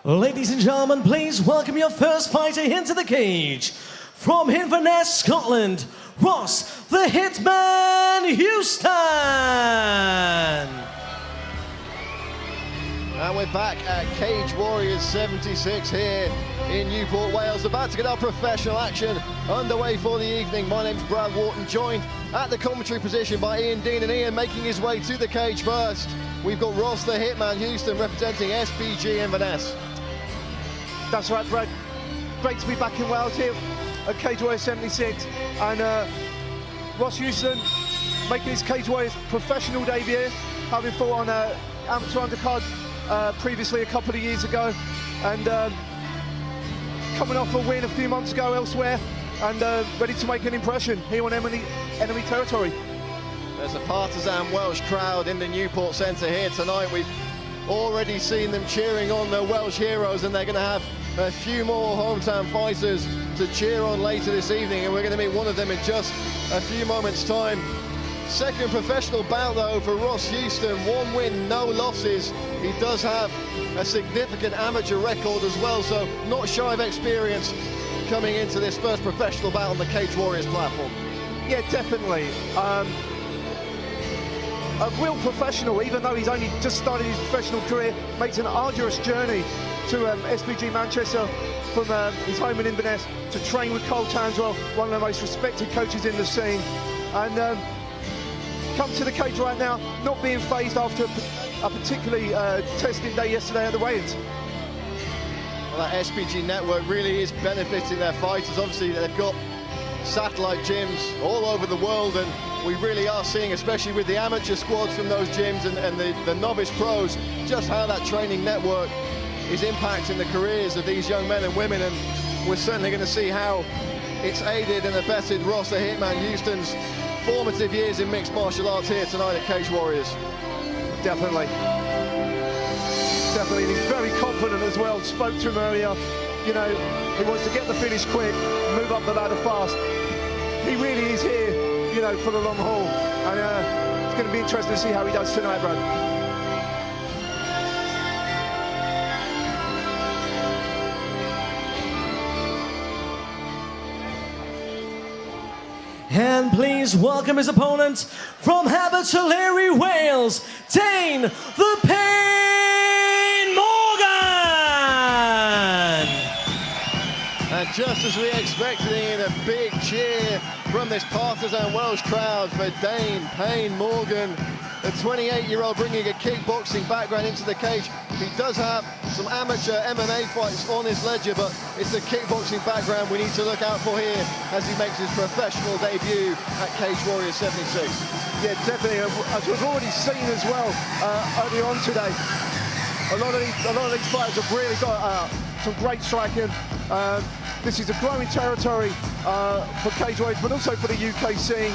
Ladies and gentlemen, please welcome your first fighter into the cage. From Inverness, Scotland, Ross the Hitman Houson. And we're back at Cage Warriors 76 here in Newport, Wales. About to get our professional action underway for the evening. My name's Brad Wharton, joined at the commentary position by Ian Dean, and Ian making his way to the cage first. We've got Ross the Hitman Houson representing SBG Inverness. That's right, Brad. Great to be back in Wales here at Cage Warriors 76. And Ross Houson making his Cage Warriors professional debut, having fought on amateur undercard previously a couple of years ago, and coming off a win a few months ago elsewhere, and ready to make an impression here on enemy territory. There's a partisan Welsh crowd in the Newport Centre here tonight. We've already seen them cheering on their Welsh heroes, and they're going to have a few more hometown fighters to cheer on later this evening, and we're going to meet one of them in just a few moments' time. Second professional bout though for Ross Houson, 1 win, no losses. He does have a significant amateur record as well, so not shy of experience coming into this first professional bout on the Cage Warriors platform. Yeah, definitely. A real professional, even though he's only just started his professional career, makes an arduous journey to SBG Manchester from his home in Inverness to train with Cole Tanswell, one of the most respected coaches in the scene. And come to the cage right now, not being phased after a particularly testing day yesterday at the weigh-ins. Well, that SBG network really is benefiting their fighters. Obviously, they've got satellite gyms all over the world, and we really are seeing, especially with the amateur squads from those gyms and the novice pros, just how that training network is impacting the careers of these young men and women, and we're certainly going to see how it's aided and abetted Ross the Hitman Houston's formative years in mixed martial arts here tonight at Cage Warriors. Definitely. Definitely, and he's very confident as well. Spoke to him earlier, you know, he wants to get the finish quick, move up the ladder fast. He really is here, you know, for the long haul, and it's going to be interesting to see how he does tonight, Brad. And please welcome his opponent from Abertillery, Wales, Dane the Pain Morgan! And just as we expected, Ian, a big cheer from this partisan Welsh crowd for Dane Payne Morgan, the 28-year-old bringing a kickboxing background into the cage. He does have some amateur MMA fights on his ledger, but it's the kickboxing background we need to look out for here as he makes his professional debut at Cage Warriors 76. Yeah, definitely. As we've already seen as well earlier on today, a lot of these fighters have really got some great striking. This is a growing territory for Cage Warriors, but also for the UK scene.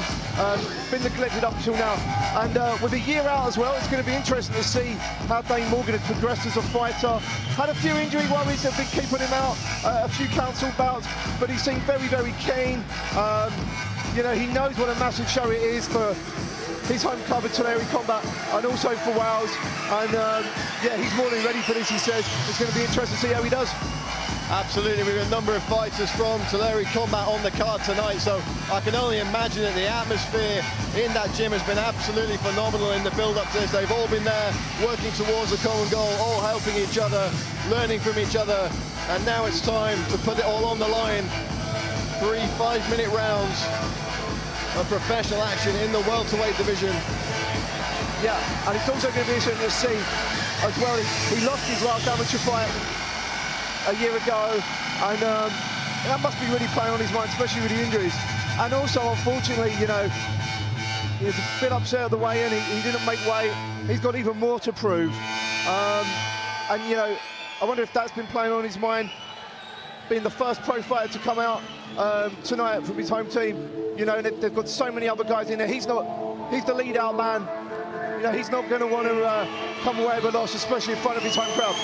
Been neglected up till now. And with a year out as well, it's going to be interesting to see how Dane Morgan has progressed as a fighter. Had a few injury worries that have been keeping him out, a few council bouts, but he seemed very, very keen. You know, he knows what a massive show it is for his home club at Tulare Combat, and also for Wales. And yeah, he's more than ready for this, he says. It's going to be interesting to see how he does. Absolutely, we've got a number of fighters from Tulare Combat on the card tonight, so I can only imagine that the atmosphere in that gym has been absolutely phenomenal in the build-up to this. They've all been there working towards a common goal, all helping each other, learning from each other, and now it's time to put it all on the line. 3 5-minute rounds of professional action in the welterweight division. Yeah, and it's also going to be interesting to see as well. He lost his last amateur fight a year ago, and that must be really playing on his mind, especially with the injuries. And also, unfortunately, you know, he was a bit upset at the weigh-in. He didn't make weight. He's got even more to prove. And you know, I wonder if that's been playing on his mind, being the first pro fighter to come out tonight from his home team. You know, and they've got so many other guys in there. He's the lead-out man. You know, he's not going to want to come away with a loss, especially in front of his home crowd.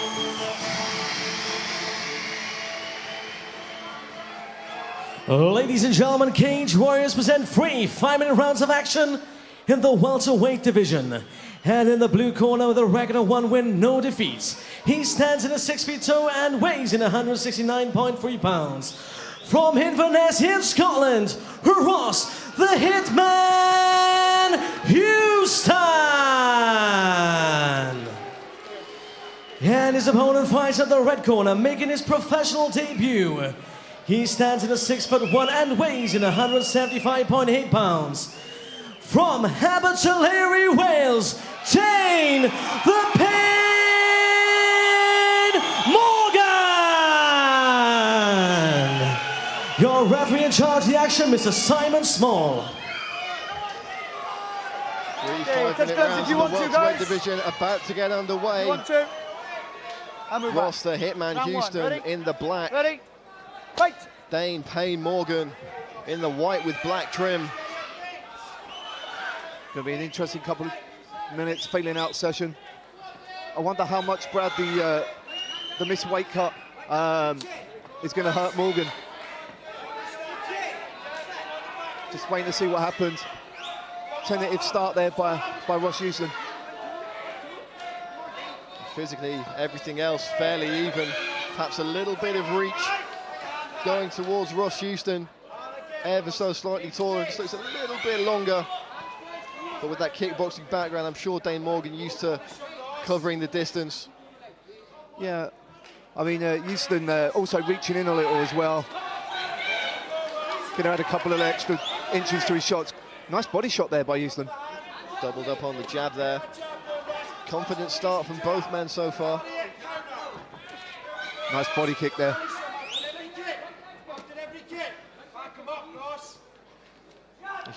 Ladies and gentlemen, Cage Warriors present 3 5-minute rounds of action in the welterweight division. And in the blue corner with a record of 1 win, no defeats. He stands in a 6 feet 2 and weighs in 169.3 pounds. From Inverness in Scotland, Ross the Hitman Houson. And his opponent fights at the red corner, making his professional debut. He stands in a 6 foot 1 and weighs in 175.8 pounds. From Abertillery, Wales, Dane the Pain Morgan. Your referee in charge of the action, Mr. Simon Small. 3 5-minute rounds in the welterweight division about to get underway. Ross the Hitman Houson in the black. Ready? Fight! Dane Payne Morgan in the white with black trim. Going to be an interesting couple of minutes, feeling out session. I wonder how much, Brad, the missed weight cut is going to hurt Morgan. Just waiting to see what happens. Tentative start there by Ross Houson. Physically, everything else fairly even. Perhaps a little bit of reach going towards Ross Houson. Ever so slightly taller, just looks a little bit longer. But with that kickboxing background, I'm sure Dane Morgan used to covering the distance. Yeah, I mean, Houson also reaching in a little as well. Could have had a couple of extra inches to his shots. Nice body shot there by Houson. Doubled up on the jab there. Confident start from both men so far. Nice body kick there.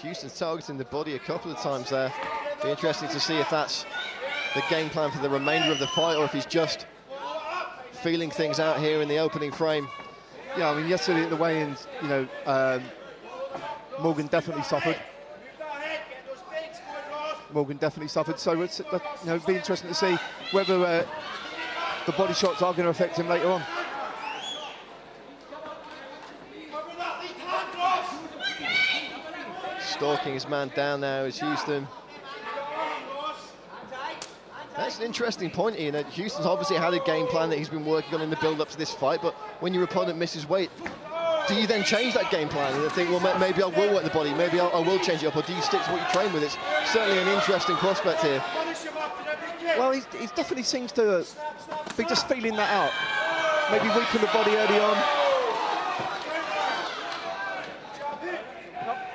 Houston's targeting the body a couple of times there. Be interesting to see if that's the game plan for the remainder of the fight or if he's just feeling things out here in the opening frame. Yeah, I mean, yesterday at the weigh-ins, you know, Morgan definitely suffered. So it's, you know, it'd be interesting to see whether the body shots are going to affect him later on. Stalking his man down now is Houson. That's an interesting point, Ian. Houston's obviously had a game plan that he's been working on in the build-up to this fight, but when your opponent misses weight, do you then change that game plan and think, well, maybe I will work the body, maybe I will change it up, or do you stick to what you train with? It's certainly an interesting prospect here. Well, he definitely seems to be just feeling that out. Maybe weaken the body early on.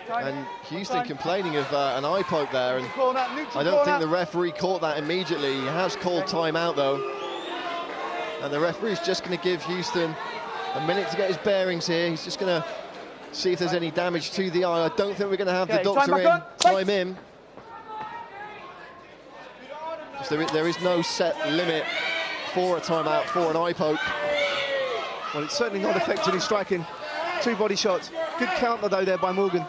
And Houston complaining of an eye poke there, and I don't think the referee caught that immediately. He has called timeout though, and the referee's just going to give Houston a minute to get his bearings here. He's just going to see if there's any damage to the eye. I don't think we're going to have the doctor time in. There is no set limit for a timeout for an eye poke. Well, it's certainly not affecting his striking. 2 body shots. Good counter though there by Morgan.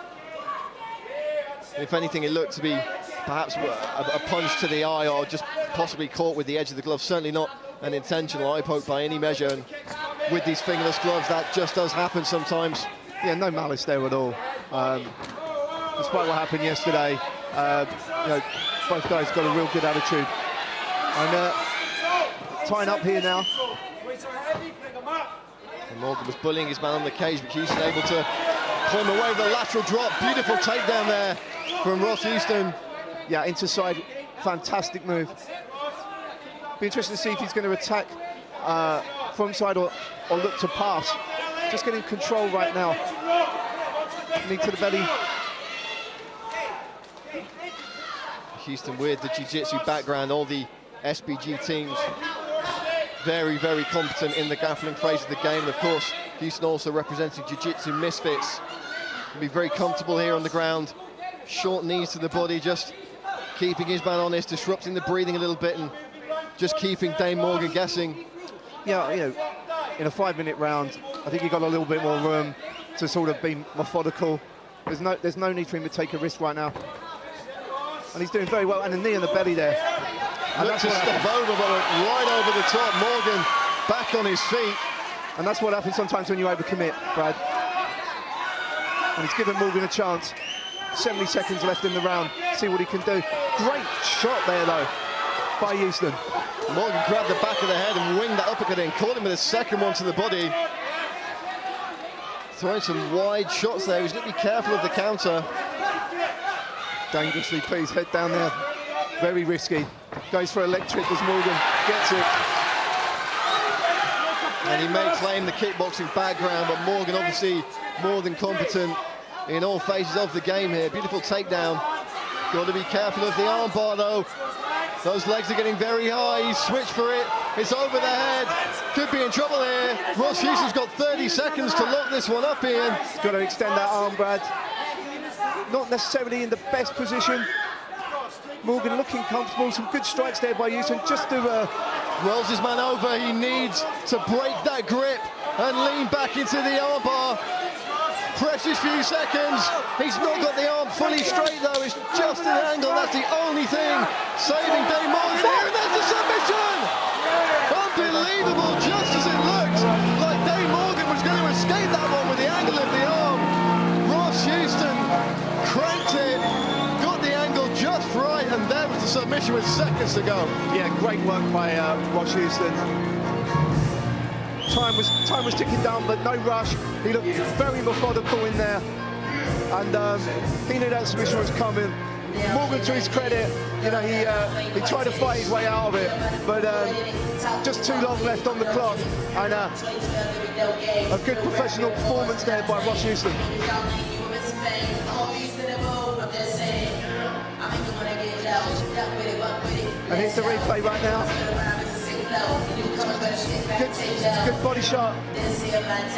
If anything, it looked to be perhaps a punch to the eye or just possibly caught with the edge of the glove. Certainly not an intentional eye poke by any measure. And with these fingerless gloves, that just does happen sometimes. Yeah, no malice there at all. Despite what happened yesterday, you know, both guys got a real good attitude. And tying up here now. And Morgan was bullying his man on the cage, but Houson able to pull him away with a lateral drop. Beautiful takedown there from Ross Houson. Yeah, into side, fantastic move. Be interesting to see if he's going to attack from side or look to pass. Just getting control right now. Knee to the belly. Houston with the jiu-jitsu background, all the SBG teams very, very competent in the grappling phase of the game. Of course, Houson also representing jiu-jitsu misfits. Can be very comfortable here on the ground. Short knees to the body, just keeping his man honest, disrupting the breathing a little bit and just keeping Dane Morgan guessing. Yeah, you know, in a 5-minute round, I think he got a little bit more room to sort of be methodical. There's no need for him to take a risk right now. And he's doing very well, and a knee in the belly there. And looks to step over, but right over the top. Morgan back on his feet. And that's what happens sometimes when you overcommit, Brad. And he's given Morgan a chance. 70 seconds left in the round. see what he can do. Great shot there, though, by Houson. Morgan grabbed the back of the head and winged that uppercut in, caught him with a second one to the body. Throwing some wide shots there. He's going to be careful of the counter. Dangerously put his head down there. Very risky. Goes for electric as Morgan gets it. And he may claim the kickboxing background, but Morgan obviously more than competent in all phases of the game here. Beautiful takedown. Got to be careful of the armbar though. Those legs are getting very high. He's switched for it. It's over the head. Could be in trouble here. Ross Houston's got 30 seconds to lock this one up, Ian. He's got to extend that arm, Brad. Not necessarily in the best position. Morgan looking comfortable. Some good strikes there by Houson. Just to rolls his man over. He needs to break that grip and lean back into the armbar. Precious few seconds. He's not got the arm fully straight though. It's just an angle. That's the only thing saving Dane Morgan here. And there's the submission. Unbelievable. Just as it looked like Dane Morgan was going to escape that one with the angle of the arm. Ross Houston cranked it. Got the angle just right. And there was the submission with seconds to go. yeah, great work by Ross Houston. Time was ticking down, but no rush. He looked very methodical in there, and he knew that submission was coming. Morgan, to his credit, you know, he tried to fight his way out of it, but just too long left on the clock, and a good professional performance there by Ross Houston. And here's the replay right now. Good body shot.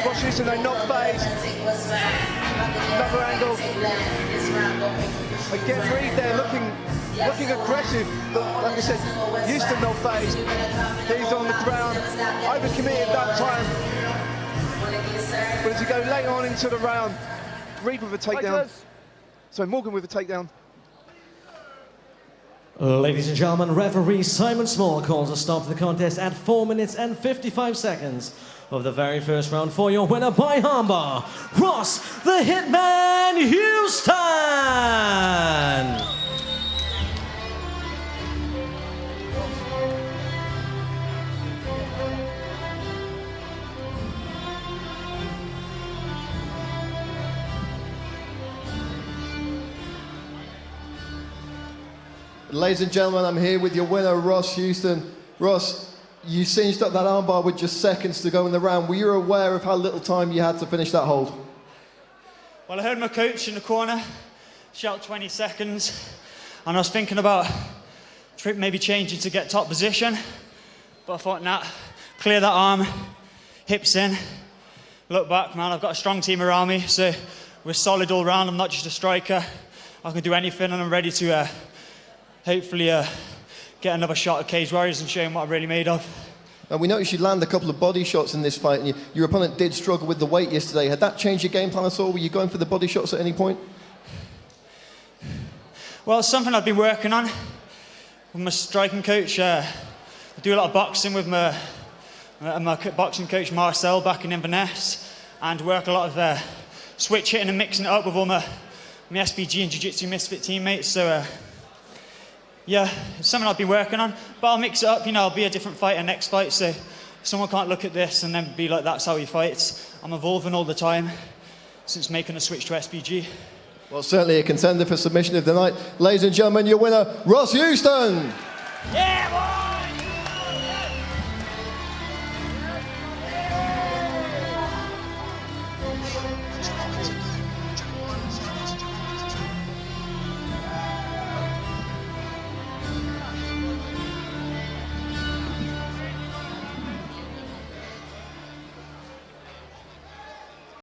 Ross Houston, though, not phased. Another angle. Again, Reed there looking aggressive, but like I said, Houston not phased. He's on the ground, overcommitted that time. But as you go later on into the round, Reed with a takedown. So Morgan with a takedown. Ladies and gentlemen, referee Simon Small calls a stop to the contest at 4 minutes and 55 seconds of the very first round for your winner by armbar, Ross the Hitman Houston! Ladies and gentlemen, I'm here with your winner, Ross Houston. Ross, you cinched up that armbar with just seconds to go in the round. Were you aware of how little time you had to finish that hold? Well, I heard my coach in the corner shout 20 seconds, and I was thinking about maybe changing to get top position, but I thought, nah, clear that arm, hips in, look back, man, I've got a strong team around me, so we're solid all round. I'm not just a striker. I can do anything, and I'm ready to hopefully get another shot at Cage Warriors and show him what I'm really made of. And we noticed you land a couple of body shots in this fight, and your opponent did struggle with the weight yesterday. Had that changed your game plan at all? Were you going for the body shots at any point? Well, it's something I've been working on with my striking coach. I do a lot of boxing with my boxing coach Marcel back in Inverness, and work a lot of switch hitting and mixing it up with all my SPG and Jiu-Jitsu Misfit teammates. So yeah, it's something I've been working on, but I'll mix it up, you know, I'll be a different fighter next fight, so someone can't look at this and then be like, that's how he fights. I'm evolving all the time since making a switch to SPG. Well, certainly a contender for submission of the night. Ladies and gentlemen, your winner, Ross Houston! Yeah, boy!